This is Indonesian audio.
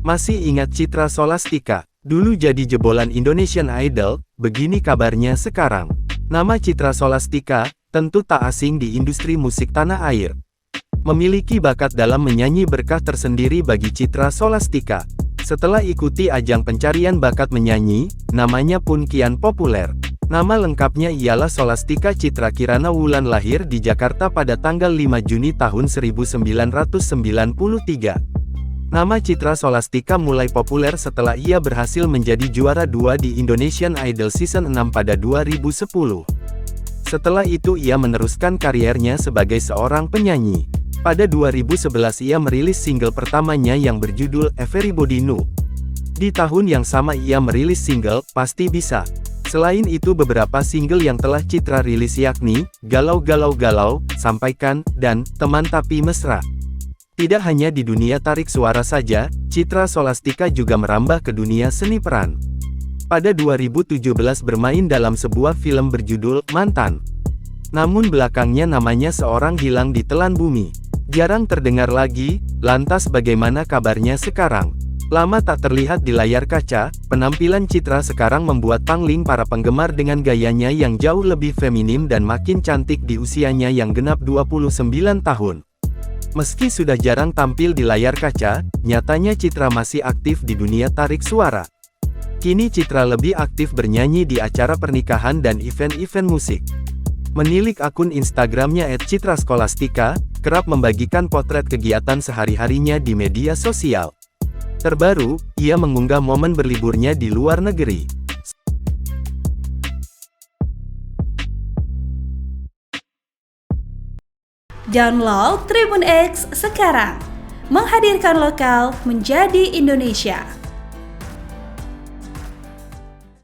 Masih ingat Citra Scholastika? Dulu jadi jebolan Indonesian Idol, begini kabarnya sekarang. Nama Citra Scholastika, tentu tak asing di industri musik tanah air. Memiliki bakat dalam menyanyi berkah tersendiri bagi Citra Scholastika. Setelah ikuti ajang pencarian bakat menyanyi, namanya pun kian populer. Nama lengkapnya ialah Scholastika Citra Kirana Wulan, lahir di Jakarta pada tanggal 5 Juni tahun 1993. Nama Citra Scholastika mulai populer setelah ia berhasil menjadi juara 2 di Indonesian Idol Season 6 pada 2010. Setelah itu ia meneruskan kariernya sebagai seorang penyanyi. Pada 2011 ia merilis single pertamanya yang berjudul Everybody Know. Di tahun yang sama ia merilis single Pasti Bisa. Selain itu beberapa single yang telah Citra rilis yakni Galau Galau Galau, Sampaikan, dan Teman Tapi Mesra. Tidak hanya di dunia tarik suara saja, Citra Scholastika juga merambah ke dunia seni peran. Pada 2017 bermain dalam sebuah film berjudul Mantan. Namun belakangnya namanya seorang hilang di telan bumi. Jarang terdengar lagi, lantas bagaimana kabarnya sekarang? Lama tak terlihat di layar kaca, penampilan Citra sekarang membuat pangling para penggemar dengan gayanya yang jauh lebih feminim dan makin cantik di usianya yang genap 29 tahun. Meski sudah jarang tampil di layar kaca, nyatanya Citra masih aktif di dunia tarik suara. Kini Citra lebih aktif bernyanyi di acara pernikahan dan event-event musik. Menilik akun Instagramnya @citrascholastika, kerap membagikan potret kegiatan sehari-harinya di media sosial. Terbaru, ia mengunggah momen berliburnya di luar negeri. Download Tribun X sekarang, menghadirkan lokal menjadi Indonesia.